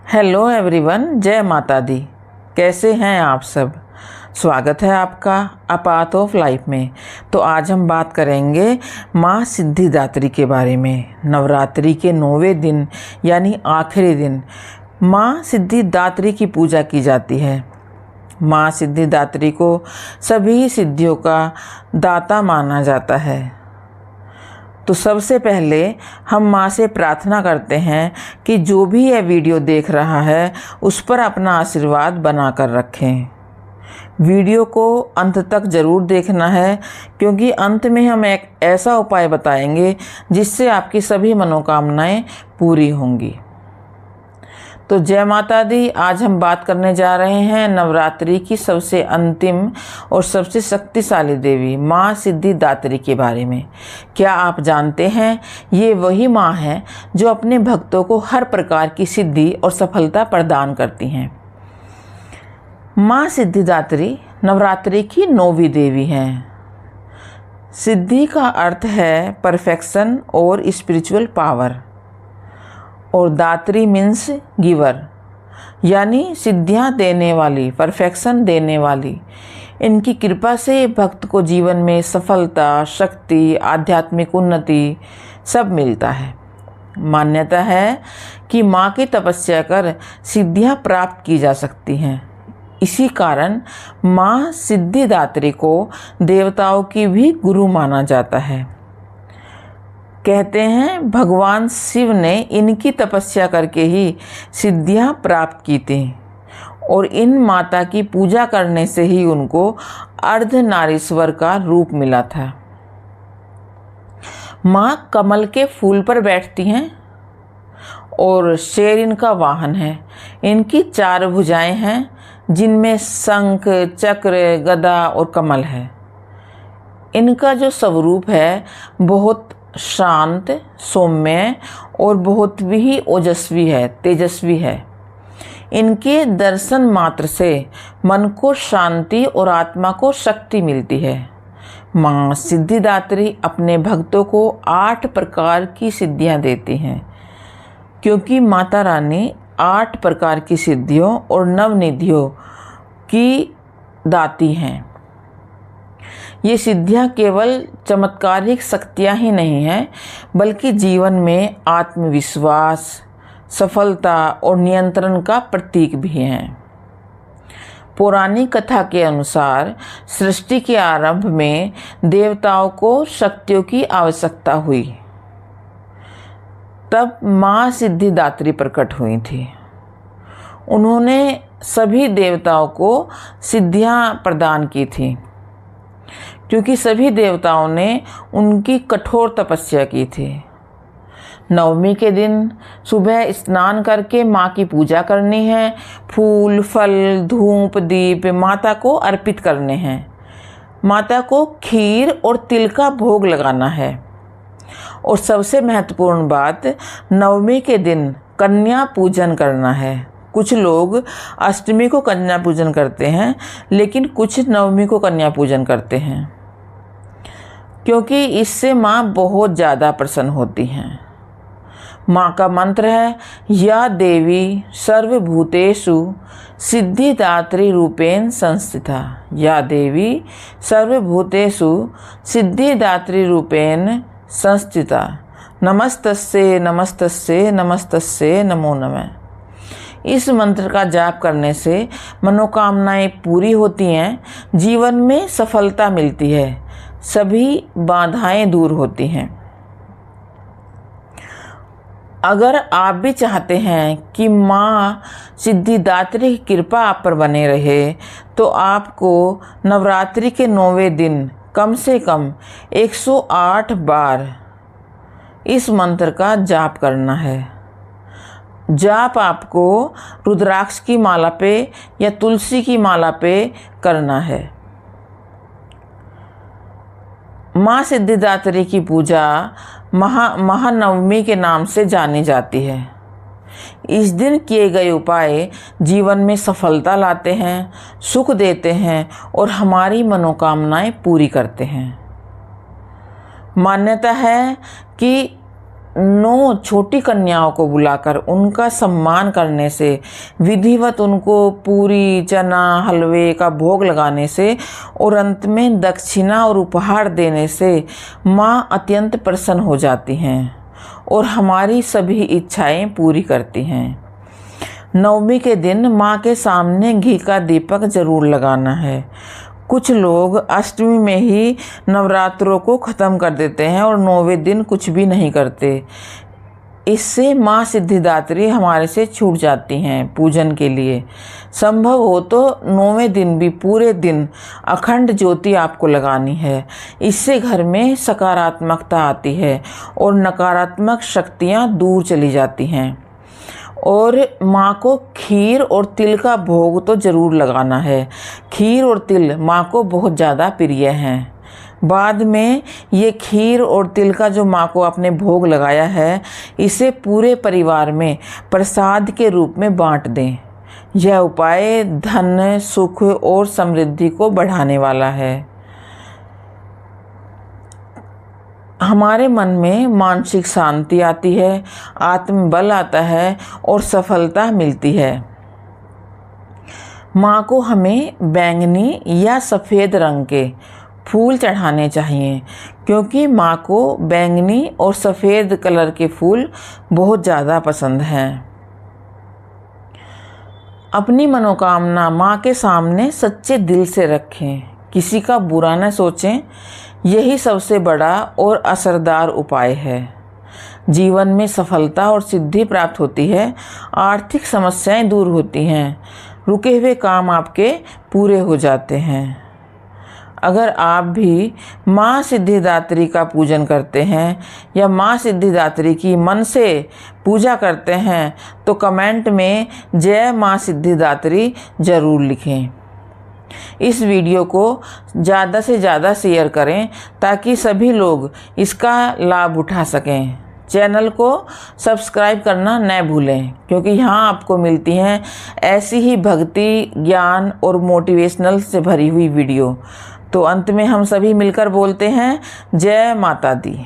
Hello everyone, जय माता दी। कैसे हैं आप सब? स्वागत है आपका अ पाथ ऑफ लाइफ में। तो आज हम बात करेंगे माँ सिद्धिदात्री के बारे में। नवरात्रि के 9वें दिन यानी आखिरी दिन माँ सिद्धिदात्री की पूजा की जाती है। माँ सिद्धिदात्री को सभी सिद्धियों का दाता माना जाता है। तो सबसे पहले हम माँ से प्रार्थना करते हैं कि जो भी यह वीडियो देख रहा है उस पर अपना आशीर्वाद बना कर रखें। वीडियो को अंत तक ज़रूर देखना है, क्योंकि अंत में हम एक ऐसा उपाय बताएंगे जिससे आपकी सभी मनोकामनाएं पूरी होंगी। तो जय माता दी। आज हम बात करने जा रहे हैं नवरात्रि की सबसे अंतिम और सबसे शक्तिशाली देवी माँ सिद्धिदात्री के बारे में। क्या आप जानते हैं, ये वही माँ है जो अपने भक्तों को हर प्रकार की सिद्धि और सफलता प्रदान करती हैं। माँ सिद्धिदात्री नवरात्रि की 9वीं देवी हैं। सिद्धि का अर्थ है परफेक्शन और स्पिरिचुअल पावर, और दात्री मीन्स गिवर, यानी सिद्धियाँ देने वाली, परफेक्शन देने वाली। इनकी कृपा से भक्त को जीवन में सफलता, शक्ति, आध्यात्मिक उन्नति सब मिलता है। मान्यता है कि माँ की तपस्या कर सिद्धियाँ प्राप्त की जा सकती हैं। इसी कारण माँ सिद्धिदात्री को देवताओं की भी गुरु माना जाता है। कहते हैं भगवान शिव ने इनकी तपस्या करके ही सिद्धियां प्राप्त की थी, और इन माता की पूजा करने से ही उनको अर्धनारीश्वर का रूप मिला था। माँ कमल के फूल पर बैठती हैं और शेर इनका वाहन है। इनकी 4 भुजाएं हैं, जिनमें शंख, चक्र, गदा और कमल है। इनका जो स्वरूप है बहुत शांत, सौम्य और बहुत भी ओजस्वी है, तेजस्वी है। इनके दर्शन मात्र से मन को शांति और आत्मा को शक्ति मिलती है। माँ सिद्धिदात्री अपने भक्तों को 8 प्रकार की सिद्धियाँ देती हैं, क्योंकि माता रानी 8 प्रकार की सिद्धियों और नवनिधियों की दाती हैं। ये सिद्धियाँ केवल चमत्कारिक शक्तियाँ ही नहीं हैं, बल्कि जीवन में आत्मविश्वास, सफलता और नियंत्रण का प्रतीक भी हैं। पौराणिक कथा के अनुसार सृष्टि के आरंभ में देवताओं को शक्तियों की आवश्यकता हुई। तब माँ सिद्धिदात्री प्रकट हुई थी। उन्होंने सभी देवताओं को सिद्धियाँ प्रदान की थी, क्योंकि सभी देवताओं ने उनकी कठोर तपस्या की थी। 9वीं के दिन सुबह स्नान करके माँ की पूजा करनी है। फूल, फल, धूप, दीप माता को अर्पित करने हैं। माता को खीर और तिल का भोग लगाना है। और सबसे महत्वपूर्ण बात, 9वीं के दिन कन्या पूजन करना है। कुछ लोग अष्टमी को कन्या पूजन करते हैं, लेकिन कुछ 9वीं को कन्या पूजन करते हैं, क्योंकि इससे माँ बहुत ज़्यादा प्रसन्न होती हैं। माँ का मंत्र है, या देवी सर्वभूतेषु सिद्धिदात्री रूपेण संस्थिता। या देवी सर्वभूतेषु सिद्धिदात्री रूपेण संस्थिता। नमस्तस्ये नमस्तस्ये नमस्तस्ये नमो नमः। इस मंत्र का जाप करने से मनोकामनाएं पूरी होती हैं, जीवन में सफलता मिलती है, सभी बाधाएं दूर होती हैं। अगर आप भी चाहते हैं कि माँ सिद्धिदात्री की कृपा आप पर बने रहे, तो आपको नवरात्रि के 9वें दिन कम से कम 108 बार इस मंत्र का जाप करना है। जाप आपको रुद्राक्ष की माला पे या तुलसी की माला पे करना है। माँ सिद्धिदात्री की पूजा महानवमी के नाम से जानी जाती है। इस दिन किए गए उपाय जीवन में सफलता लाते हैं, सुख देते हैं और हमारी मनोकामनाएं पूरी करते हैं। मान्यता है कि 9 छोटी कन्याओं को बुलाकर उनका सम्मान करने से, विधिवत उनको पूरी, चना, हलवे का भोग लगाने से और अंत में दक्षिणा और उपहार देने से माँ अत्यंत प्रसन्न हो जाती हैं और हमारी सभी इच्छाएं पूरी करती हैं। नवमी के दिन माँ के सामने घी का दीपक जरूर लगाना है। कुछ लोग अष्टमी में ही नवरात्रों को ख़त्म कर देते हैं और 9वें दिन कुछ भी नहीं करते। इससे माँ सिद्धिदात्री हमारे से छूट जाती हैं पूजन के लिए। संभव हो तो 9वें दिन भी पूरे दिन अखंड ज्योति आपको लगानी है। इससे घर में सकारात्मकता आती है और नकारात्मक शक्तियाँ दूर चली जाती हैं। और माँ को खीर और तिल का भोग तो ज़रूर लगाना है। खीर और तिल माँ को बहुत ज़्यादा प्रिय हैं। बाद में ये खीर और तिल का जो माँ को आपने भोग लगाया है, इसे पूरे परिवार में प्रसाद के रूप में बांट दें। यह उपाय धन, सुख और समृद्धि को बढ़ाने वाला है। हमारे मन में मानसिक शांति आती है, आत्मबल आता है और सफलता मिलती है। माँ को हमें बैंगनी या सफ़ेद रंग के फूल चढ़ाने चाहिए, क्योंकि माँ को बैंगनी और सफ़ेद कलर के फूल बहुत ज़्यादा पसंद हैं। अपनी मनोकामना माँ के सामने सच्चे दिल से रखें, किसी का बुरा न सोचें। यही सबसे बड़ा और असरदार उपाय है। जीवन में सफलता और सिद्धि प्राप्त होती है, आर्थिक समस्याएं दूर होती हैं, रुके हुए काम आपके पूरे हो जाते हैं। अगर आप भी माँ सिद्धिदात्री का पूजन करते हैं या माँ सिद्धिदात्री की मन से पूजा करते हैं तो कमेंट में जय माँ सिद्धिदात्री ज़रूर लिखें। इस वीडियो को ज़्यादा से ज़्यादा शेयर करें ताकि सभी लोग इसका लाभ उठा सकें। चैनल को सब्सक्राइब करना न भूलें, क्योंकि यहाँ आपको मिलती हैं ऐसी ही भक्ति, ज्ञान और मोटिवेशनल से भरी हुई वीडियो। तो अंत में हम सभी मिलकर बोलते हैं जय माता दी।